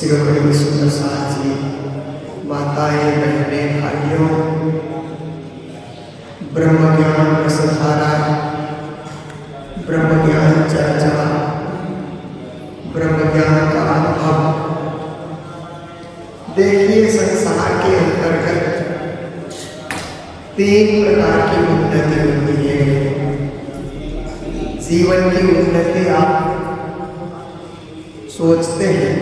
सिरोमणि सुंदर साथ जी, माताएं, बहनें, भाइयों, ब्रह्म ज्ञान रसधारा, ब्रह्म ज्ञान चर्चा, ब्रह्म ज्ञान का अनुभव। देखिए, संसार के अंतर्गत 3 प्रकार की उन्नति होती है। जीवन की उन्नति आप सोचते हैं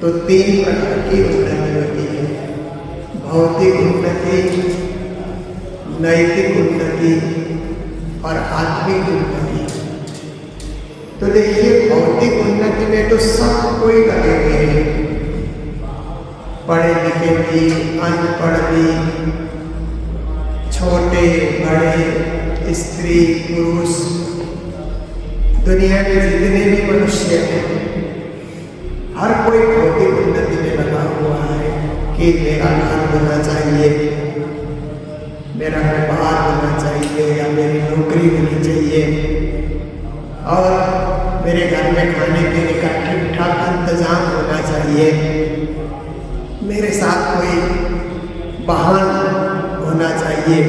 तो 3 प्रकार की उन्नति होती है। भौतिक उन्नति, नैतिक उन्नति और आत्मिक उन्नति। तो देखिए, भौतिक उन्नति में तो सब कोई लगे हुए हैं, पढ़े लिखे भी, अनपढ़ भी, छोटे बड़े, स्त्री पुरुष, दुनिया में जितने भी मनुष्य हैं, हर कोई भौतिक उन्नति में लगा हुआ है कि मेरा घर होना चाहिए, मेरा व्यापार होना चाहिए, या मेरी नौकरी होनी चाहिए, और मेरे घर में खाने पीने का ठीक ठाक इंतजाम होना चाहिए, मेरे साथ कोई वाहन होना चाहिए,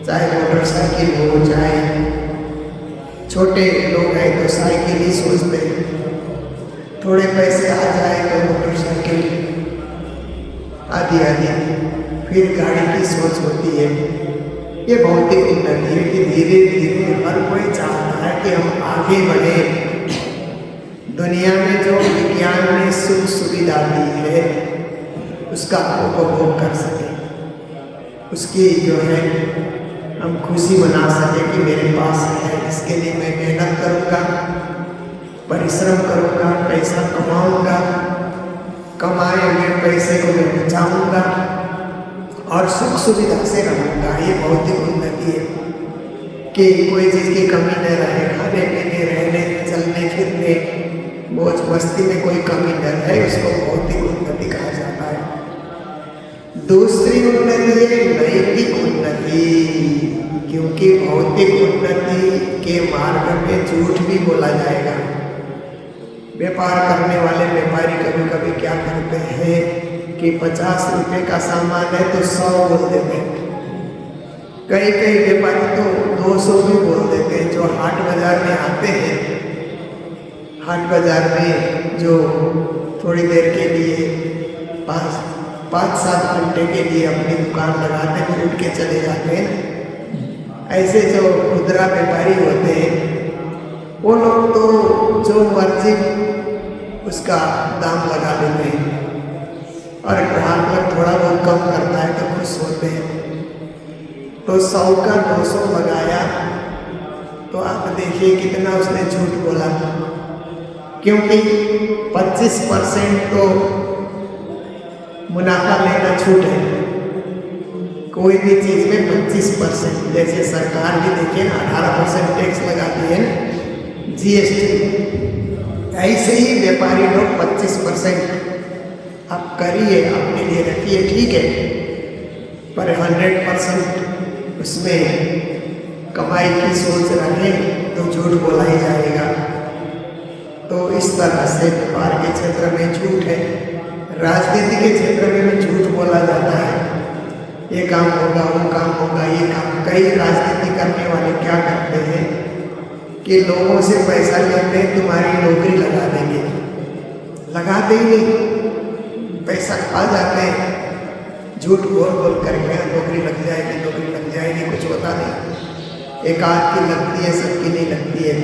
चाहे मोटरसाइकिल हो, चाहे छोटे लोग हैं तो साइकिल ही सोचते हैं, थोड़े पैसे आ जाए तो मोटरसाइकिल, आदि आदि, फिर गाड़ी की सोच होती है। ये भौतिक उन्नति है कि धीरे धीरे हर कोई चाहता है कि हम आगे बढ़े, दुनिया में जो विज्ञान ने सुख सुविधा दी है उसका उपभोग कर सके, उसकी जो है हम खुशी मना सके कि मेरे पास है। इसके लिए मैं मेहनत करूँगा, परिश्रम करूँगा, पैसा कमाऊँगा, कमाए हुए पैसे को मैं बचाऊँगा और सुख सुविधा से रहूँगा। ये भौतिक उन्नति है कि कोई चीज़ की कमी न रहे, खाने पीने, रहने, चलने फिरने, मौज मस्ती में कोई कमी न रहे, उसको भौतिक उन्नति कहा जाता है। दूसरी उन्नति है नैतिक उन्नति, क्योंकि भौतिक उन्नति के मार्ग में झूठ भी बोला जाएगा। व्यापार करने वाले व्यापारी कभी कभी क्या करते हैं कि 50 रुपये का सामान है तो 100 बोल देते हैं। कई व्यापारी तो 200 भी बोल देते हैं। जो हाट बाजार में आते हैं, हाट बाजार में जो थोड़ी देर के लिए 5-7 घंटे के लिए अपनी दुकान लगाते हैं, फिर उठ के चले जाते हैं। ऐसे जो खुदरा व्यापारी होते हैं वो लोग तो जो मर्जी उसका दाम लगा देते हैं, और ग्राहक लोग थोड़ा बहुत कम करता है तो खुश होते हैं। तो 100 का 200 लगाया तो आप देखिए कितना उसने झूठ बोला, क्योंकि 25% तो मुनाफा लेना छूट है। कोई भी चीज़ में 25%, जैसे सरकार भी देखिए ना 18% टैक्स लगाती है ना, GST। ऐसे ही व्यापारी लोग 25% आप करिए, अपने लिए रखिए, ठीक है, पर 100% उसमें कमाई की सोच रखें तो झूठ बोला ही जाएगा। तो इस तरह से व्यापार के क्षेत्र में झूठ है, राजनीति के क्षेत्र में भी झूठ बोला जाता है। ये काम होगा, वो काम होगा, ये काम। कई राजनीति करने वाले क्या करते हैं कि लोगों से पैसा लेते हैं, तुम्हारी नौकरी लगा देंगे, लगाते ही नहीं, पैसा खा जाते हैं, झूठ बोल करके नौकरी लग जाएगी, नौकरी लग जाएगी, कुछ होता नहीं। एक आध की लगती है, सबकी नहीं लगती है।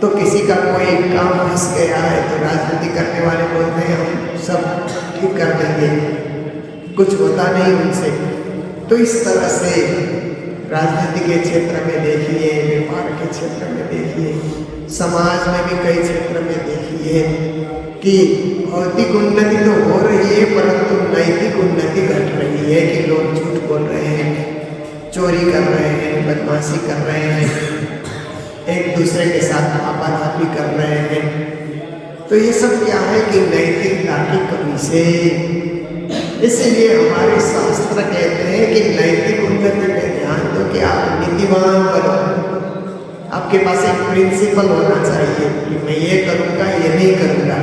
तो किसी का कोई काम फंस गया है तो राजनीति करने वाले बोलते हैं हम सब ठीक कर देंगे, कुछ होता नहीं उनसे। तो इस तरह से राजनीति के क्षेत्र में देखिए, व्यापार के क्षेत्र में देखिए, समाज में भी कई क्षेत्र में देखिए कि भौतिक उन्नति तो हो रही है, परंतु नैतिक उन्नति घट रही है कि लोग झूठ बोल रहे हैं, चोरी कर रहे हैं, बदमाशी कर रहे हैं, एक दूसरे के साथ आपाधापी कर रहे हैं। तो ये सब क्या है कि नैतिकता की कमी से। इसलिए हमारे शास्त्र कहते हैं कि नैतिक उन्नति में ध्यान दो कि आप नीतिवान बनो। आपके पास एक प्रिंसिपल होना चाहिए कि मैं ये करूँगा, ये नहीं करूँगा,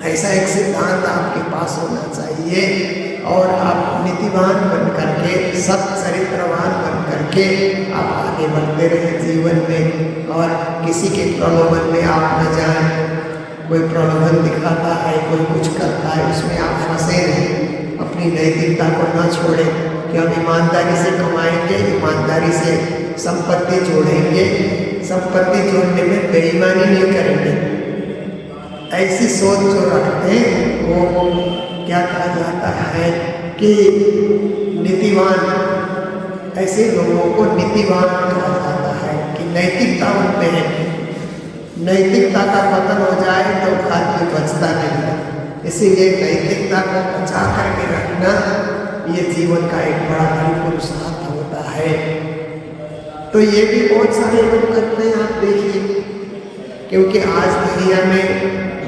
ऐसा एक सिद्धांत आपके पास होना चाहिए। और आप नीतिवान बन करके, सच्चरित्रवान बन करके आप आगे बढ़ते रहे जीवन में, और किसी के प्रलोभन में आप न जाएं। कोई प्रलोभन दिखाता है, कोई कुछ करता है, उसमें आप फंसे नहीं। अपनी नैतिकता को न छोड़ें कि हम ईमानदारी से कमाएंगे, ईमानदारी से संपत्ति जोड़ेंगे, संपत्ति जोड़ने में बेईमानी नहीं करेंगे। ऐसी सोच जो रखते हैं वो क्या कहा जाता है कि नीतिवान, ऐसे लोगों को नीतिवान कहा जाता है कि नैतिकता उनमें है। नैतिकता का पतन हो जाए तो आदमी बचता नहीं। इसीलिए नैतिकता को बचा करके रखना ये जीवन का एक बड़ा भारी पुरुषार्थ होता है। तो ये भी बहुत सारे लोग करते हैं, आप देखिए, क्योंकि आज दुनिया में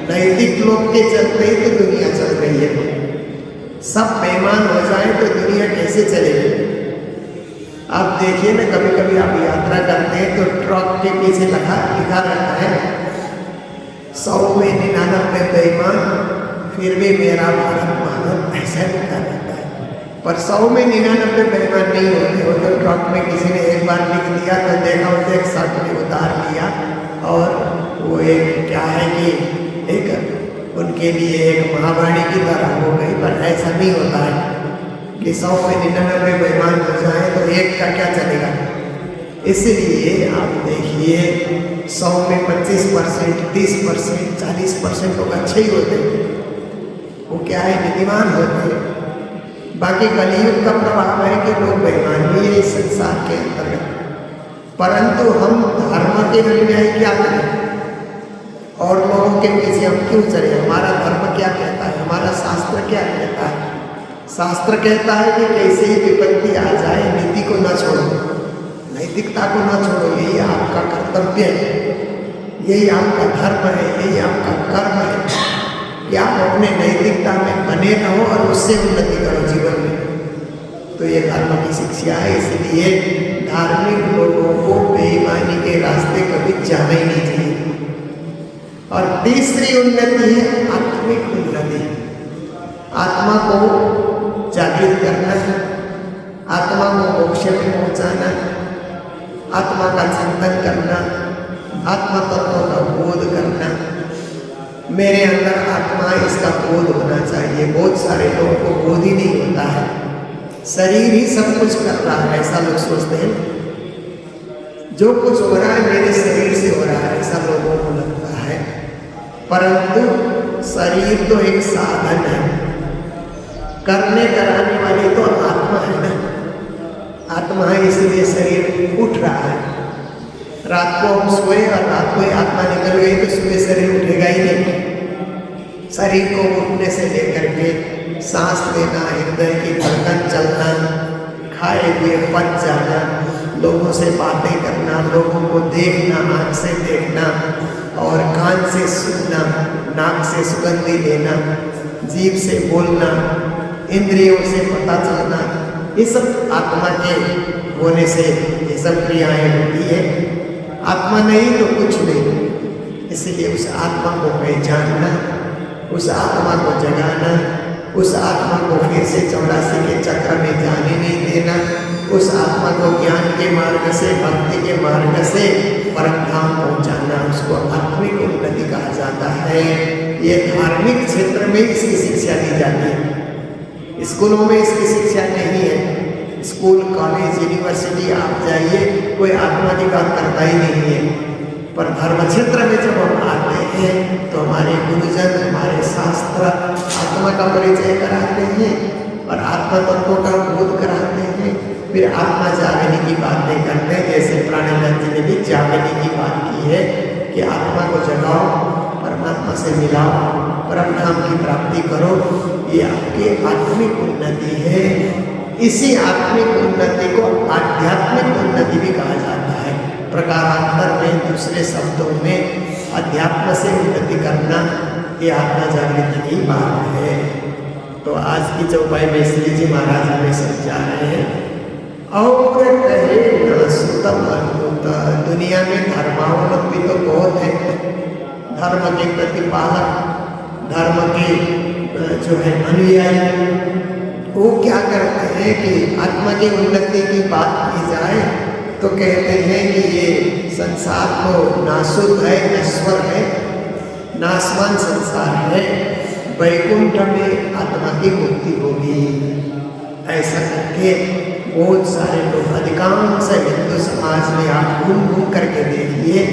नैतिक लोग के चलते ही तो दुनिया चल रही है। सब बेईमान हो जाए तो दुनिया कैसे चलेगी? आप देखिए ना, कभी कभी आप यात्रा करते हैं तो ट्रक के पीछे लिखा रहता है 100 में 99 बेईमान, फिर भी मेरा भारत महान, ऐसा लिखा रहता है। पर 100 में 99 बेईमान नहीं होते हो तो ट्रक में किसी ने एक बार लिख दिया तो देखा उसे एक शर्ट में उतार लिया, और वो एक क्या है कि एक उनके लिए एक महावाणी की तरह हो गई। पर ऐसा नहीं होता है कि 100 में 99 बेईमान हो जाए तो एक का क्या चलेगा। इसलिए आप देखिए 100 में 25%, 30%, 40% लोग अच्छे ही होते हैं, वो क्या है, नीतिवान होते हैं। बाकी कलियुग का प्रभाव है कि लोग बेईमान भी है इस संसार के अंतर्गत। परंतु हम धर्म के अनुयायी क्या करें और लोगों के पीछे हम क्यों चले? हमारा धर्म क्या कहता है, हमारा शास्त्र क्या कहता है? शास्त्र कहता है कि कैसे ही विपत्ति आ जाए नीति को न छोड़ो, नैतिकता को न छोड़ो, यही आपका कर्तव्य है, यही आपका धर्म है, यही आपका कर्म है कि आप अपने नैतिकता में बने रहो और उससे उन्नति करो जीवन में। तो ये धर्म की शिक्षा है। इसलिए धार्मिक लोगों को बेईमानी के रास्ते कभी जाना ही नहीं चाहिए। और तीसरी उन्नति है आत्मिक उन्नति। आत्मा को जागृत करना, आत्मा को मोक्ष में पहुंचाना, आत्मा का चिंतन करना, आत्मा तत्व का बोध करना। मेरे अंदर आत्मा है, इसका बोध होना चाहिए। बहुत सारे लोगों को बोध ही नहीं होता है, शरीर ही सब कुछ कर रहा है, ऐसा लोग सोचते हैं। जो कुछ हो रहा है मेरे शरीर से हो रहा है, ऐसा लोगों को लगता है। परंतु शरीर तो एक साधन है, करने कराने वाली तो आत्मा है ना। आत्मा है, इसलिए शरीर उठ रहा है। रात को हम सोए और रात को ही आत्मा निकल गई तो सुबह शरीर उठेगा ही नहीं। शरीर को उठने से लेकर के सांस लेना, हृदय की धड़कन चलना, खाए हुए पच जाना, लोगों से बातें करना, लोगों को देखना, आँख से देखना और कान से सुनना, नाक से सुगंधी लेना, जीभ से बोलना, इंद्रियों से पता चलना, ये सब आत्मा के होने से ये सब क्रियाएं होती है। आत्मा नहीं तो कुछ नहीं। इसलिए उस आत्मा को पहचानना, उस आत्मा को जगाना, उस आत्मा को फिर से 84 के चक्र में जाने नहीं देना, उस आत्मा को ज्ञान के मार्ग से, भक्ति के मार्ग से परम धाम पहुँचाना, उसको आत्मिक उन्नति कहा जाता है। ये धार्मिक क्षेत्र में इसकी शिक्षा दी जाती है, स्कूलों में इसकी शिक्षा नहीं है। स्कूल, कॉलेज, यूनिवर्सिटी आप जाइए, कोई आत्मा की बात करता ही नहीं है। पर धर्म क्षेत्र में जब हम आते हैं तो हमारे गुरुजन, हमारे शास्त्र आत्मा का परिचय कराते हैं और आत्मा तत्वों का बोध कराते हैं। फिर आत्मा जागने की बातें करते हैं, जैसे प्राणनाथ जी ने भी जागने की बात की है कि आत्मा को जगाओ, परमात्मा से मिलाओ, परम धाम की प्राप्ति करो। ये आपकी आत्मिक उन्नति है। इसी आत्मिक उन्नति को आध्यात्मिक उन्नति भी कहा जाता है। प्रकारांतर में, दूसरे शब्दों में, अध्यात्म से उन्नति करना ये आत्मा जागृति की बात है। तो आज की चौपाई में श्री जी महाराज हमें समझा रहे हैं। और कहे न सुतम अद्भुत, दुनिया में धर्मावलंबी तो बहुत है, धर्म के प्रतिपालक, धर्म के जो है अनुयायी, हैं कि आत्मा की उन्नति की बात की जाए तो कहते हैं कि ये संसार तो नाशुद्ध है, नश्वर है, नाशवान संसार है, वैकुंठ में आत्मा की मुक्ति होगी। ऐसा करके बहुत सारे लोग, अधिकांश हिंदू समाज में आप घूम घूम करके देखिए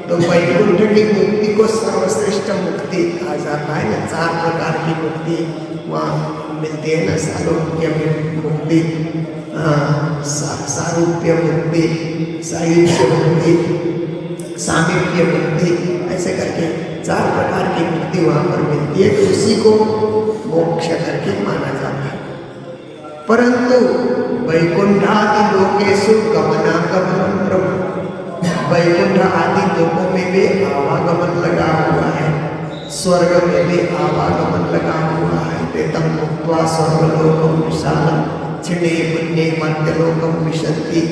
तो वैकुंठ की मुक्ति को सर्वश्रेष्ठ मुक्ति कहा जाता है ना। 4 प्रकार की मुक्ति वहाँ मिलती है ना, सारूप्य मुक्ति, सारूप्य मुक्ति, सायुज्य मुक्ति, सामीप्य मुक्ति, ऐसे करके 4 प्रकार की मुक्ति वहाँ पर मिलती है। तो उसी को मोक्ष करके माना जाता है। परंतु वैकुंठादि लोकेषु गमनागमनम प्रभु, वैकुंठ आदि लोकों में भी आवागमन लगा हुआ है, स्वर्ग में भी आवागमन लगा हुआ है। तेतम मुक्त्वा स्वर्गलोकम विशालम क्षिणे पुण्ये मर्त्यलोकम विशन्ति।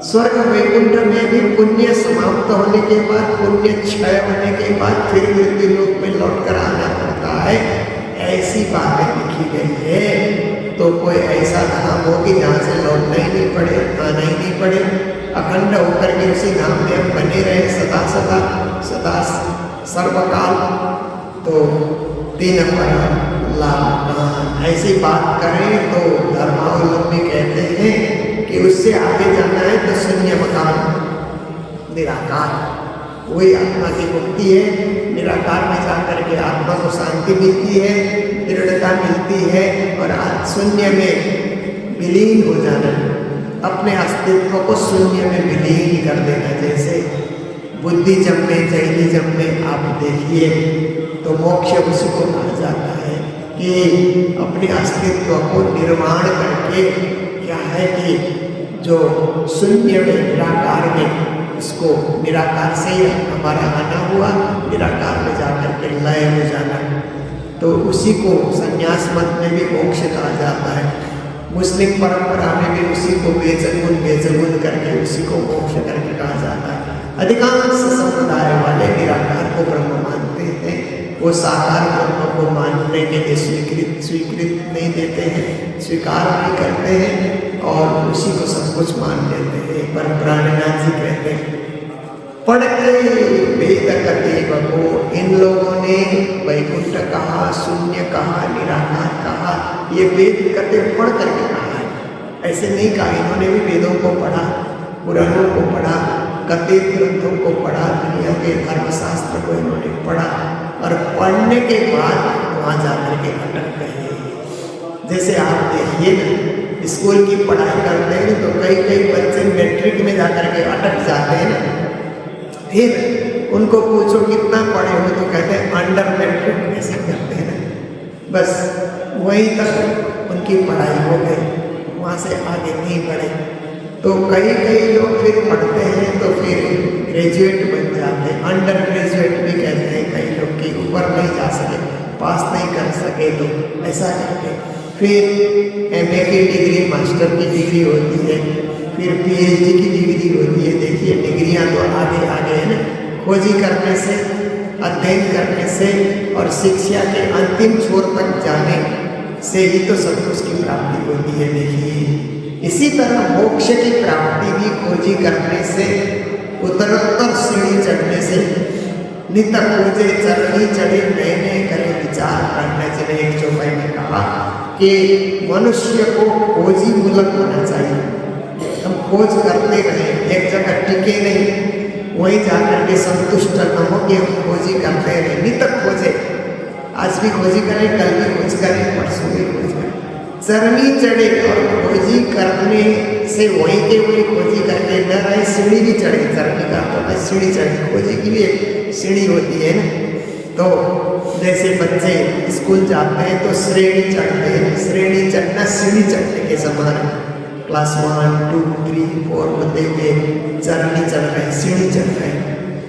स्वर्ग वैकुंठ में भी पुण्य समाप्त होने के बाद, पुण्य क्षय होने के बाद फिर मृत्यु लोक में लौट कर आना पड़ता है, ऐसी बातें लिखी गई है। तो कोई ऐसा धाम हो कि जहाँ से लौटना ही नहीं पड़े, आना ही नहीं पड़े, अखंड होकर के उसी धाम में हम बने रहे सदा सदा सदा सर्वकाल, तो 3 पर लाभ। ऐसी बात करें तो धर्मावलंबी कहते हैं कि उससे आगे जाना है तो शून्य मकान, निराकार, वही आत्मा की मुक्ति है। निराकार में जाकर के आत्मा को शांति मिलती है, दृढ़ता मिलती है और शून्य में विलीन हो जाना, अपने अस्तित्व को शून्य में विलीन कर देना। जैसे बुद्धिज्म में, जैनिज्म में आप देखिए तो मोक्ष उसी को कहा जाता है कि अपने अस्तित्व को निर्माण करके, क्या है कि जो शून्य में, निराकार में, उसको निराकार से ही हमारा आना हुआ, निराकार में जाकर के लय हो जाना, तो उसी को संन्यास मत में भी मोक्ष कहा जाता है। मुस्लिम परंपरा में भी उसी को बेजगुन करके उसी को मोक्ष करके कहा जाता है। अधिकांश संप्रदाय वाले निराकार को ब्रह्म मानते हैं, वो साकार ब्रह्म को मानने के लिए स्वीकृत नहीं देते हैं, स्वीकार नहीं करते हैं और उसी को सब कुछ मान लेते हैं। पर प्राणनाथ जी कहते हैं, पढ़ते वेद कते बको, इन लोगों ने वैकुंठ कहा, शून्य कहा, निराकार कहा, ये वेद कते पढ़ करके कहा है। ऐसे नहीं कहा, इन्होंने भी वेदों को पढ़ा, पुराणों को पढ़ा, कते ग्रंथों को पढ़ा, दुनिया के धर्मशास्त्र को इन्होंने पढ़ा और पढ़ने के बाद वहाँ जाकर के अटक गए। जैसे आप देखिए ना, स्कूल की पढ़ाई करते हैं तो कई बच्चे मैट्रिक में जाकर के अटक जाते हैं ना, फिर उनको पूछो कितना पढ़े हो तो कहते हैं अंडर मैट्रिक, ऐसा करते हैं ना, बस वहीं तक उनकी पढ़ाई हो गई, वहाँ से आगे नहीं बढ़े। तो कई लोग फिर पढ़ते हैं तो फिर ग्रेजुएट बन जाते हैं, अंडर ग्रेजुएट भी कहते हैं कई लोग की, ऊपर नहीं जा सके, पास नहीं कर सके तो ऐसा करके फिर एमए की डिग्री, मास्टर की डिग्री होती है, फिर पीएचडी की डिग्री होती है। देखिए डिग्रियां तो आगे आगे है ना, खोजी करने से, अध्ययन करने से और शिक्षा के अंतिम छोर तक जाने से ही तो सब कुछ की प्राप्ति होती है। देखिए इसी तरह मोक्ष की प्राप्ति भी खोजी करने से, उत्तरोत्तर सीढ़ी चढ़ने से, नित खोजे चरणी चढ़े नए नए करे विचार करने से। एक चौपाई में कहा कि मनुष्य को खोजी मूलक होना चाहिए। हम खोज करते रहें, एक जगह टिके नहीं, वहीं जाकर के संतुष्ट न हो कि हम खोजी करते रहें, नित खोजे, आज भी खोजी करें, कल भी खोज करें, परसों भी खोज करें, चरनी चढ़े। और खोजी करने से वहीं के वहीं खोजी करके न रहे, सीढ़ी भी चढ़े, चरनी का तो सीढ़ी चढ़े, खोजी की भी एक सीढ़ी होती है ना। तो जैसे बच्चे स्कूल जाते हैं तो श्रेणी चढ़ते हैं, श्रेणी चढ़ना सीढ़ी चढ़ने के समान, क्लास 1, 2, 3, 4 होते हुए चरनी चढ़ रहे हैं, सीढ़ी चढ़ रहे हैं,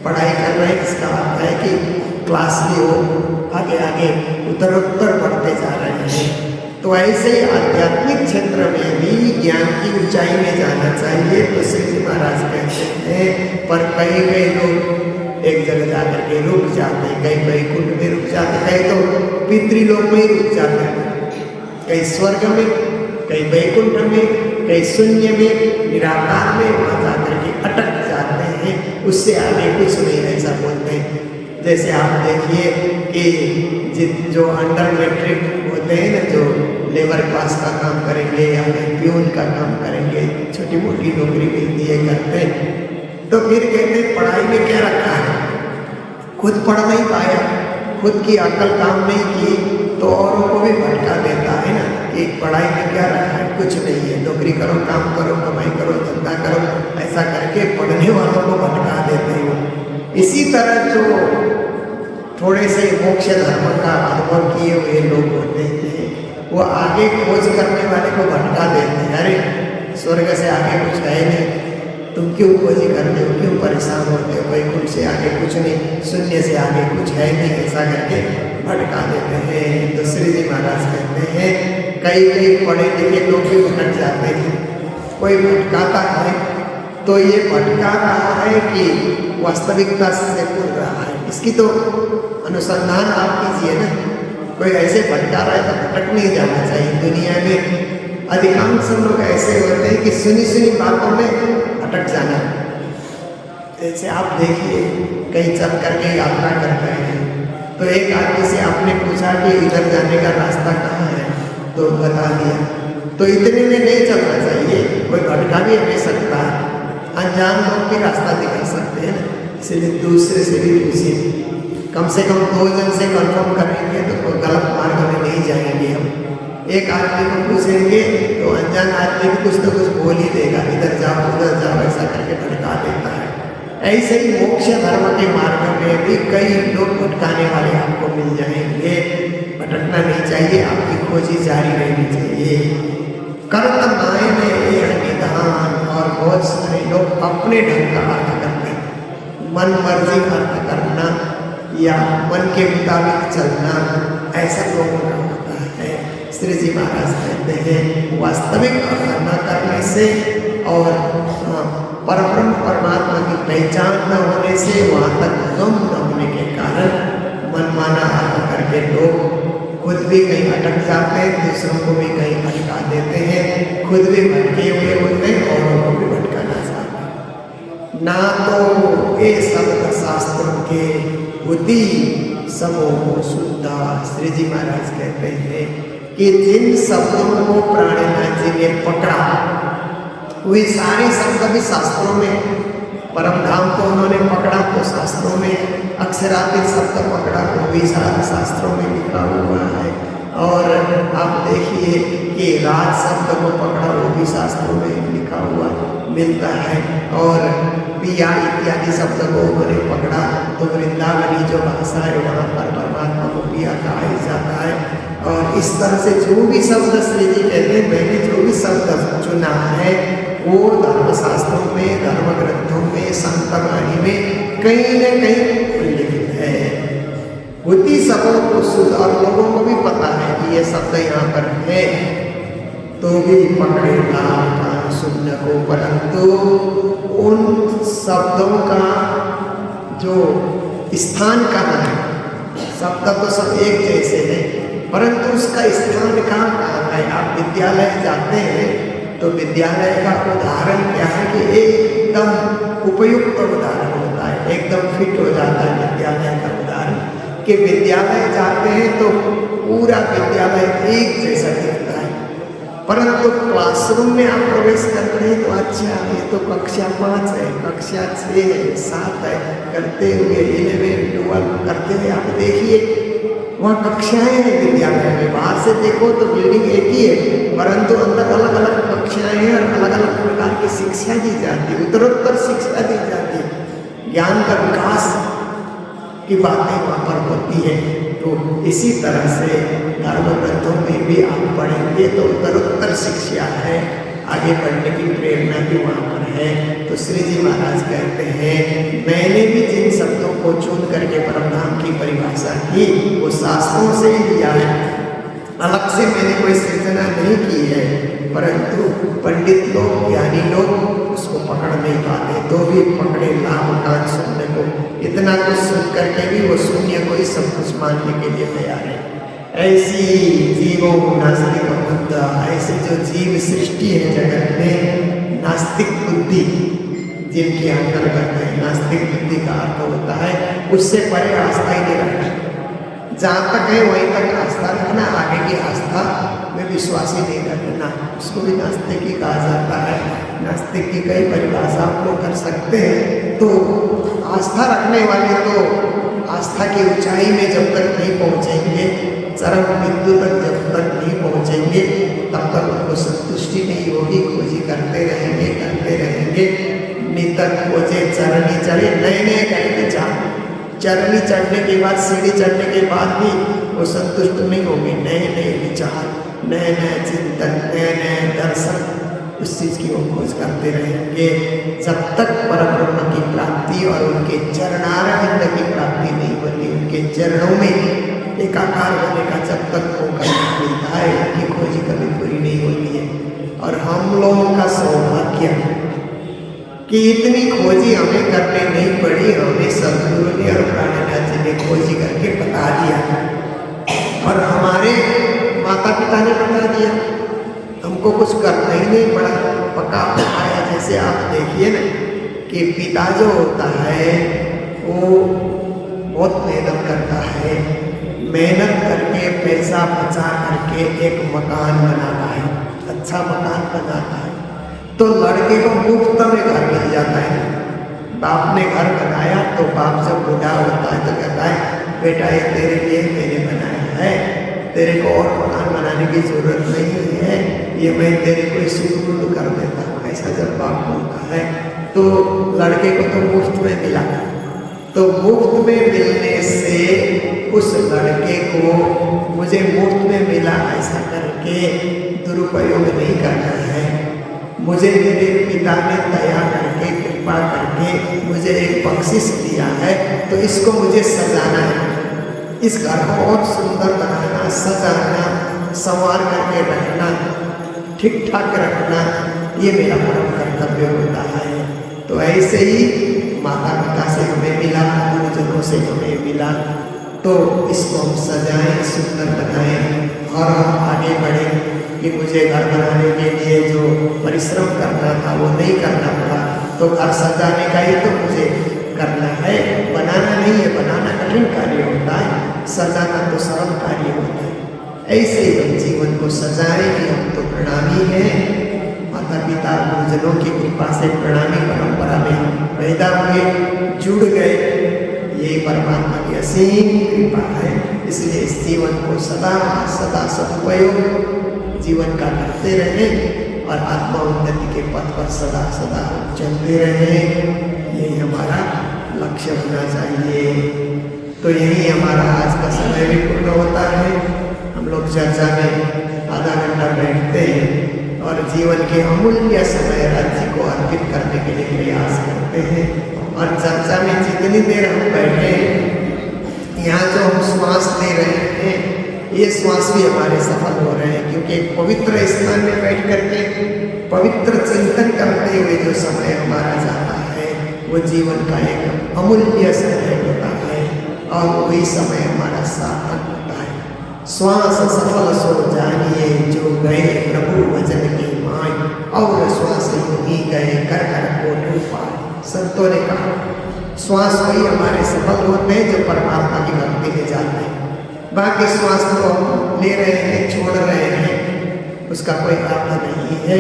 पढ़ाई कर रहे हैं। इसका अर्थ है कि क्लास भी हो, आगे आगे उत्तरोत्तर बढ़ते जा रहे हैं। तो ऐसे ही आध्यात्मिक क्षेत्र में भी ज्ञान की ऊंचाई में जाना चाहिए। तो श्री जी महाराज कहते हैं, पर कई लोग एक जगह जाकर के रुक जाते हैं, कहीं वैकुंठ में रुक जाते हैं, कहीं तो पितृलोक में ही रुक जाते हैं, कहीं स्वर्ग में, कहीं वैकुंठ में, कहीं शून्य में, निराकार में, वहाँ जाकर के अटक जाते हैं, उससे आगे कुछ नहीं, ऐसा बोलते हैं। जैसे आप देखिए कि जो अंडर मैट्रिक होते हैं ना, जो लेबर क्लास का काम करेंगे या प्यून का काम करेंगे, छोटी मोटी नौकरी मिलती है, करते हैं, तो फिर कहते हैं पढ़ाई में क्या रखा है, खुद पढ़ नहीं पाया, खुद की अकल काम नहीं की, तो औरों को भी भटका देता है ना कि पढ़ाई में क्या रखा है, कुछ नहीं है, नौकरी करो, काम करो, कमाई करो, धंधा करो, ऐसा करके पढ़ने वालों को भटका देते हैं। इसी तरह जो थोड़े से मोक्ष धर्म का अनुभव किए हुए लोग होते हैं, वो आगे खोज करने वाले को भटका देते हैं। अरे स्वर्ग से आगे कुछ है नहीं, तुम क्यों खोजी करते हो, क्यों परेशान होते हो, वैकुंठ से आगे कुछ नहीं, शून्य से आगे कुछ है नहीं, ऐसा करके भटका देते हैं। तो श्री जी महाराज कहते हैं कई पढ़े लिखे लोग भी भटक जाते हैं। कोई भटकाता है तो ये भटका रहा है कि वास्तविकता से बोल रहा है, इसकी तो अनुसंधान आप कीजिए ना। कोई ऐसे भटका रहा है तो भटक नहीं जाना चाहिए। दुनिया में अधिकांश लोग ऐसे होते हैं कि सुनी सुनी बातों में भटक जाना। जैसे आप देखिए कहीं चल करके यात्रा कर रहे हैं, तो एक आदमी से आपने पूछा कि इधर जाने का रास्ता कहाँ है, तो बता दिया, तो इतने में नहीं चलना चाहिए, कोई भटका भी नहीं सकता है। अनजान लोग भी रास्ता दिखा सकते हैं ना, इसलिए दूसरे से भी पूछिए, कम से कम 2 जन से कंफर्म करेंगे तो कोई गलत मार्ग में नहीं जाएंगे हम। एक आदमी को पूछेंगे तो अनजान आदमी भी कुछ तो कुछ बोल ही देगा, इधर जाओ उधर जाओ, ऐसा करके भटका देता है। ऐसे ही मोक्ष धर्म के मार्ग में भी कई लोग भटकाने वाले आपको मिल जाएंगे। भटकना नहीं चाहिए, आपकी खोजी जारी रहनी चाहिए। कर्म मायने यह निधान, और बहुत सारे लोग अपने ढंग का अर्थ करते हैं, मन मर्जी अर्थ करना या मन के मुताबिक चलना, ऐसा लोगों का होता है। श्री जी महाराज कहते हैं वास्तविक अर्थ न करने से और परब्रह्म परमात्मा की पहचान न होने से, वहाँ तक गम न होने के कारण मनमाना अर्थ करके लोग खुद भी कहीं अटक जाते हैं, दूसरों को भी कहीं भटका देते हैं, खुद भी भटके हुए होते हैं, औरों को भी भटकाना चाहते हैं। ना तो ये शब्द शास्त्रों के बुद्धि समूह शुद्धा। श्री जी महाराज कहते हैं कि जिन शब्दों को प्राणनाथ जी ने पकड़ा, वे सारे शब्द भी शास्त्रों में, परम धाम को उन्होंने पकड़ा तो शास्त्रों में, अक्षरातीत शब्द पकड़ा वो भी सारे शास्त्रों में लिखा हुआ है। और आप देखिए कि राज शब्द को पकड़ा वो भी शास्त्रों में लिखा हुआ मिलता है। और पिया इत्यादि शब्द को उन्होंने पकड़ा तो वृंदावनी जो भाषा है वहाँ पर परमात्मा को पिया कहा ही जाता है। और इस तरह से जो भी शब्द श्री जी कहते हैं, मैंने जो भी शब्द चुना है वो धर्मशास्त्रों में, धर्म ग्रंथों में, संतवाणी में कहीं न कहीं उल्लिखित है। बुद्धि सबों को शुद्ध, और लोगों को भी पता है कि ये शब्द यहाँ पर है, तो भी पकड़े नाम कान सुनने को, परंतु उन शब्दों का जो स्थान कहाँ है, शब्द तो सब एक जैसे हैं, परंतु उसका स्थान कहाँ है। आप विद्यालय जाते हैं तो विद्यालय का उदाहरण क्या है कि एकदम उपयुक्त उदाहरण होता है, एकदम फिट हो जाता है विद्यालय का उदाहरण, कि विद्यालय जाते हैं तो पूरा विद्यालय एक जैसा दिखता है, परंतु क्लासरूम में आप प्रवेश करते हैं तो अच्छा ये तो कक्षा 5 है, कक्षा 6 है, 7 है करते हुए 11, 12 करते हुए आप देखिए वहाँ कक्षाएं हैं विद्यालय में। बाहर से देखो तो बिल्डिंग एक ही है, परंतु अंदर अलग अलग कक्षाएं हैं और अलग अलग प्रकार की शिक्षा दी जाती है, उत्तरोत्तर शिक्षा दी जाती है, ज्ञान का विकास की बातें वहाँ पर होती है। तो इसी तरह से धर्म ग्रंथों में भी आप पढ़ेंगे तो उत्तरोत्तर शिक्षा है, आगे बढ़ने की प्रेरणा भी वहाँ पर है। तो श्री जी महाराज कहते हैं मैंने भी जिन शब्दों को चुन करके परमधाम की परिभाषा की वो शास्त्रों से ही लिया है, अलग से मैंने कोई सृजना नहीं की है, परंतु पंडित लोग, ज्ञानी लोग उसको पकड़ नहीं पाते, तो भी पकड़े लाभ कान सुनने को, इतना कुछ सुन करके भी वो शून्य को ही सब कुछ मानने के लिए तैयार है। ऐसी जीवों नास्तिक बुद्धा, ऐसे जो जो जीव सृष्टि है जगत में, नास्तिक बुद्धि जिनके अंतर्गत है, नास्तिक बुद्धि का अर्थ होता है उससे परे आस्था ही नहीं रखना। जहाँ तक है वहीं तक आस्था रखना, आगे की आस्था में विश्वास ही नहीं रखना, उसको भी नास्तिक ही कहा जाता है। नास्तिक की कई परिभाषा आप लोग कर सकते हैं। तो आस्था रखने वाले तो आस्था की ऊंचाई में जब तक नहीं पहुँचेंगे, चरम बिंदु तक जब तक नहीं पहुँचेंगे, तब तक उनको संतुष्टि नहीं होगी। खोजी करते रहेंगे, नितक खोजे चरनी चढ़े, नए नए करेंगे चार। चरनी चढ़ने के बाद, सीढ़ी चढ़ने के बाद भी वो संतुष्ट नहीं होंगे। नए नए विचार, नए नए चिंतन, नए नए दर्शन, उस चीज़ की वो खोज करते रहेंगे जब तक परब्रह्म की प्राप्ति और उनके चरणारविंद की प्राप्ति नहीं होती। उनके चरणों में एकाकार होने का जब तक मौका मिलता है, उनकी खोजी कभी पूरी नहीं होती है। और हम लोगों का सौभाग्य कि इतनी खोजी हमें करने नहीं पड़ी, हमें सदगुरु ने और प्राणनाथ जी ने खोजी करके बता दिया, और हमारे माता पिता ने बता दिया, हमको कुछ करना ही नहीं पड़ा। पका पकाया, जैसे आप देखिए ना कि पिता जो होता है वो बहुत मेहनत करता है, मेहनत करके पैसा बचा करके एक मकान बनाता है, अच्छा मकान बनाता है, तो लड़के को मुफ्त में घर मिल जाता है। बाप ने घर बनाया तो बाप जब बूढ़ा होता है तो कहता है बेटा ये तेरे लिए मैंने बनाया है, तेरे को और मकान बनाने की जरूरत नहीं है, ये मैं तेरे को सुपुर्द कर देता हूँ। ऐसा जब बाप बोलता है तो लड़के को तो मुफ्त में मिला, तो मुफ्त में मिलने से उस लड़के को मुझे मुफ्त में मिला ऐसा करके दुरुपयोग नहीं करना है। मुझे मेरे पिता ने दया करके, कृपा करके मुझे एक बख्शिश दिया है, तो इसको मुझे सजाना है, इस घर को और सुंदर बनाना, सजाना, संवार करके रखना, ठीक ठाक रखना, ये मेरा परम कर्तव्य होता है। तो ऐसे ही माता पिता से हमें मिला, गुरुजनों से हमें मिला, तो इसको हम सजाएं, सुंदर बनाएं और हम आगे बढ़ें कि मुझे घर बनाने के लिए जो परिश्रम करना था वो नहीं करना पड़ा, तो घर सजाने का ही तो मुझे करना है, बनाना नहीं है। बनाना कठिन कार्य होता है, सजाना तो सरल कार्य होता है। ऐसे ही हम जीवन को सजाएं कि हम तो प्रणामी हैं, माता पिता गुरुजनों की कृपा से प्रणामी परंपरा में हम पैदा हुए, जुड़ गए, यही परमात्मा की असीम कृपा है। इसलिए इस जीवन को सदा सदा सदुपयोग जीवन का करते रहें और आत्मा उन्नति के पथ पर सदा सदा चलते रहें, यही हमारा लक्ष्य होना चाहिए। तो यही हमारा आज का समय भी पूर्ण होता है। हम लोग चर्चा में आधा घंटा बैठते हैं और जीवन के अमूल्य समय राज्य को अर्पित करने के लिए प्रयास करते हैं। और चर्चा में जितनी देर हम बैठे यहाँ जो हम श्वास ले रहे हैं, ये श्वास भी हमारे सफल हो रहे हैं, क्योंकि पवित्र स्थान में बैठ करके पवित्र चिंतन करते हुए जो समय हमारा जाता है वो जीवन का एक अमूल्य समय होता है, और वही समय हमारा सार्थक होता है। श्वास सफल सो जानिए जो गए प्रभु वचन की माय, और श्वास यूं ही गए कर कर को पाए। संतों ने कहा श्वास वही हमारे सफल होते हैं जो परमात्मा की भक्ति में जाते हैं। बाकी श्वास तो हम ले रहे हैं, छोड़ रहे हैं, उसका कोई अर्थ नहीं है।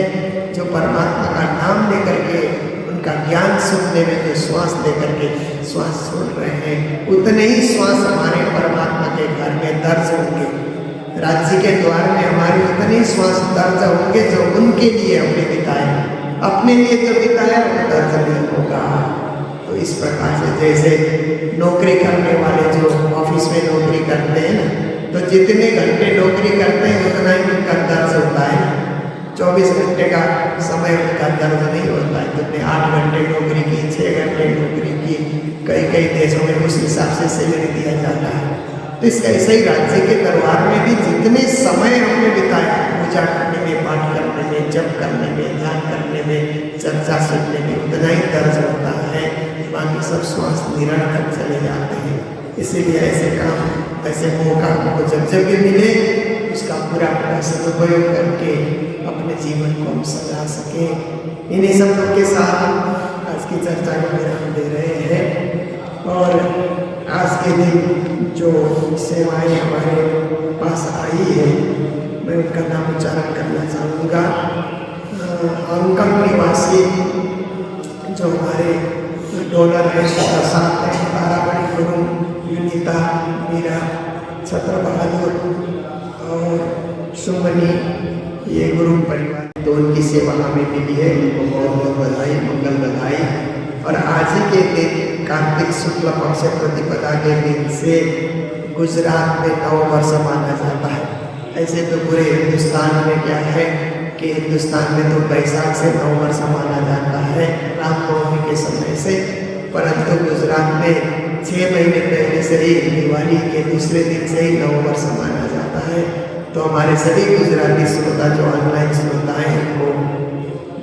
जो परमात्मा का नाम लेकर के, उनका ज्ञान सुनने में जो श्वास लेकर के श्वास छोड़ रहे हैं, उतने ही श्वास हमारे परमात्मा के घर में दर्ज होंगे, राज्य के द्वार में हमारे उतने ही श्वास दर्ज होंगे जो उनके लिए हमने बिताए। अपने लिए जो बिताया वो दर्ज नहीं होगा। तो इस प्रकार से जैसे नौकरी करने वाले जो ऑफिस में नौकरी करते हैं ना, तो जितने घंटे नौकरी करते हैं उतना ही उनका दर्ज होता है। 24 घंटे का समय उनका दर्ज नहीं होता है। तुमने 8 घंटे नौकरी की, 6 घंटे नौकरी की, कई देशों में उस हिसाब से सैलरी दिया जाता है। तो इस ऐसे ही राज्य के दरबार में भी जितने समय हमने बिताया पूजा करने में, पाठ करने में, जप करने में, ध्यान करने में, चर्चा सुनने में, उतना ही दर्ज होता है। बाकी सब श्वास निरंतर चले जाते हैं। इसीलिए ऐसे काम, ऐसे मौका हमको जब जब भी मिले उसका पूरा सदुपयोग करके अपने जीवन को हम सजा सके। इन्हीं शब्दों के साथ आज की चर्चा को विराम दे रहे हैं और आज के दिन जो सेवाएं हमारे पास आई है मैं उनका नाम उच्चारण करना चाहूँगा। अंकल निवासी जो हमारे डोनर है, प्रसाद है, ताराबड़ी गुरु, युनिता, मीरा, छत्र बहादुर और सुमनी, ये गुरु परिवार तो उनकी सेवा हमें मिली है। उनको बहुत बहुत बधाई, मंगल बधाई। और आज ही के दिन कार्तिक शुक्ल पक्ष प्रतिपदा के दिन से गुजरात में नव वर्ष माना जाता है। ऐसे तो पूरे हिंदुस्तान में क्या है कि हिंदुस्तान में तो बैसाख से नव वर्ष माना जाता है, रामनवमी के समय से, परंतु गुजरात में 6 महीने पहले से ही दिवाली के दूसरे दिन से ही नव वर्ष माना जाता है। तो हमारे सभी गुजराती श्रोता जो ऑनलाइन श्रोता हैं उनको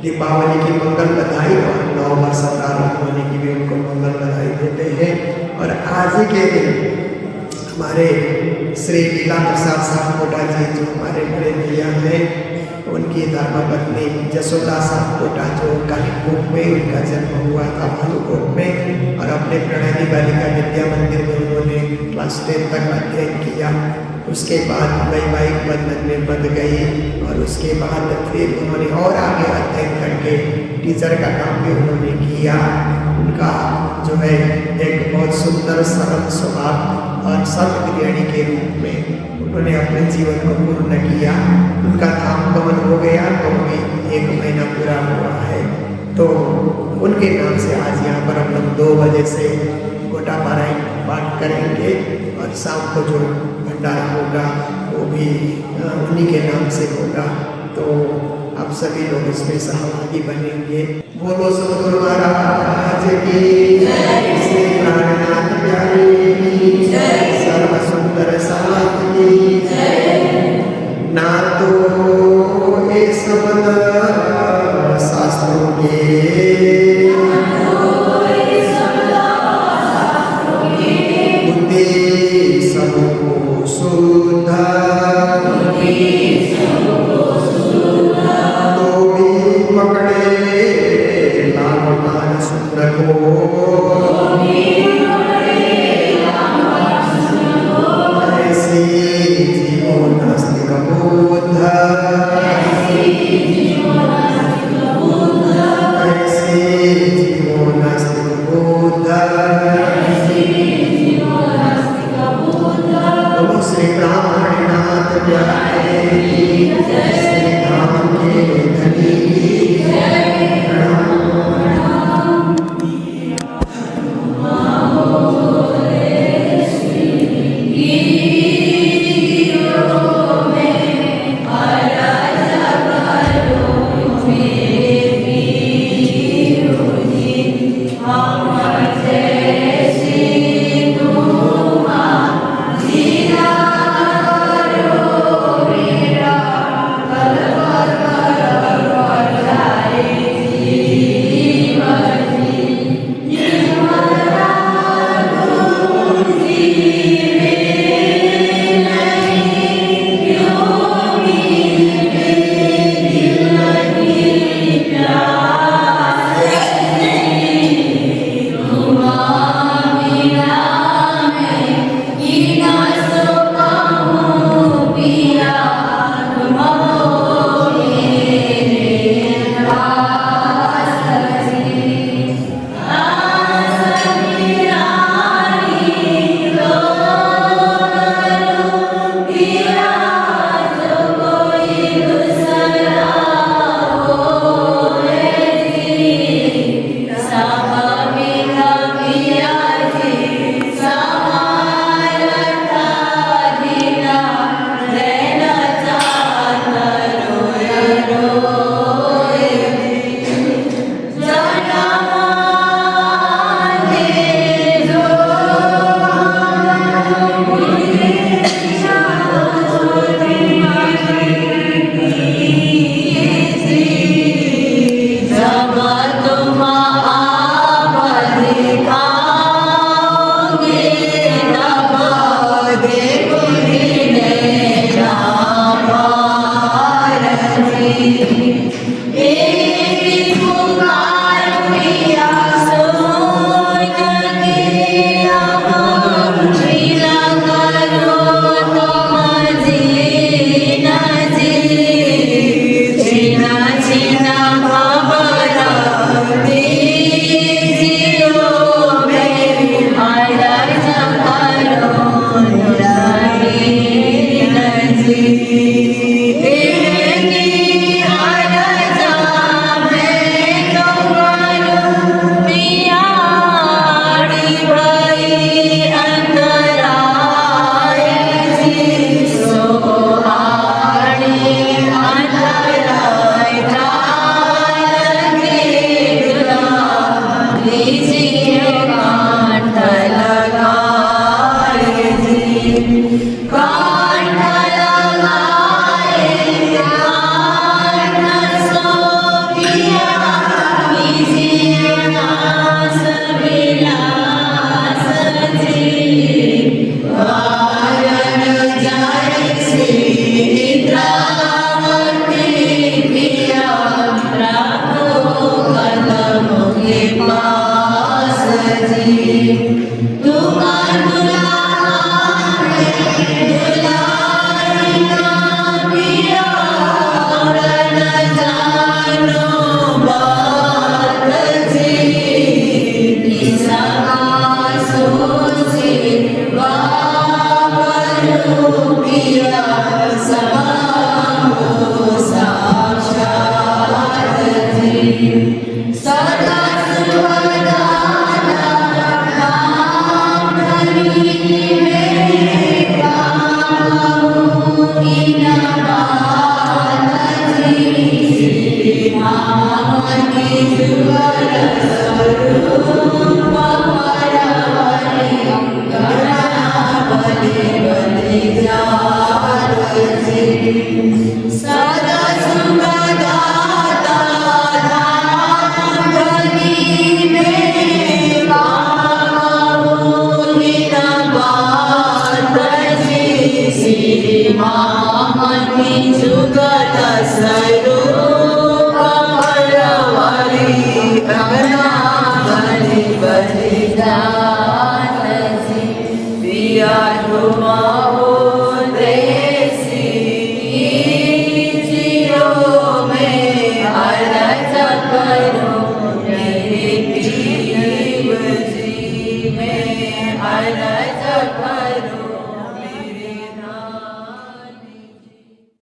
दीपावली की मंगल बधाई और नव वर्ष प्रारंभ होने की भी उनको मंगल बधाई देते हैं। और आज ही के दिन हमारे श्री लीला प्रसाद साहब कोटा जी जो हमारे बड़े भैया हैं, उनकी धर्मपत्नी जसोदा साहब कोटा जो कालीकोट में उनका जन्म हुआ था, भालूकोट में, और अपने प्रणयनी बालिका विद्या मंदिर में उन्होंने क्लास 10 तक अध्ययन किया। उसके बाद वैवाहिक बंधन में बंध गई और उसके बाद फिर उन्होंने और आगे अध्ययन करके टीचर का काम भी उन्होंने किया। उनका जो है एक बहुत सुंदर सरल स्वभाव और संत गृहिणी के रूप में उन्होंने अपने जीवन को पूर्ण किया। उनका धाम गमन हो गया तो भी 1 महीना पूरा हुआ है। तो उनके नाम से आज यहाँ पर हम लोग 2 बजे से गोटा पारायण पाठ करेंगे और शाम को जो भंडारा होगा वो भी उन्हीं के नाम से होगा। तो आप सभी लोग इसमें सहभागी बनेंगे। बोलो सतगुरु महाराज की, श्री प्राणनाथ प्यारे की, सर्व सुंदर साथ की, ना तो ये शब्द शास्त्रों के, बुद्धि सबको सुधा, तो भी पकड़े लाभवान सुंदर को, ऐसी जीवन नास्तिक बोध, Thank you.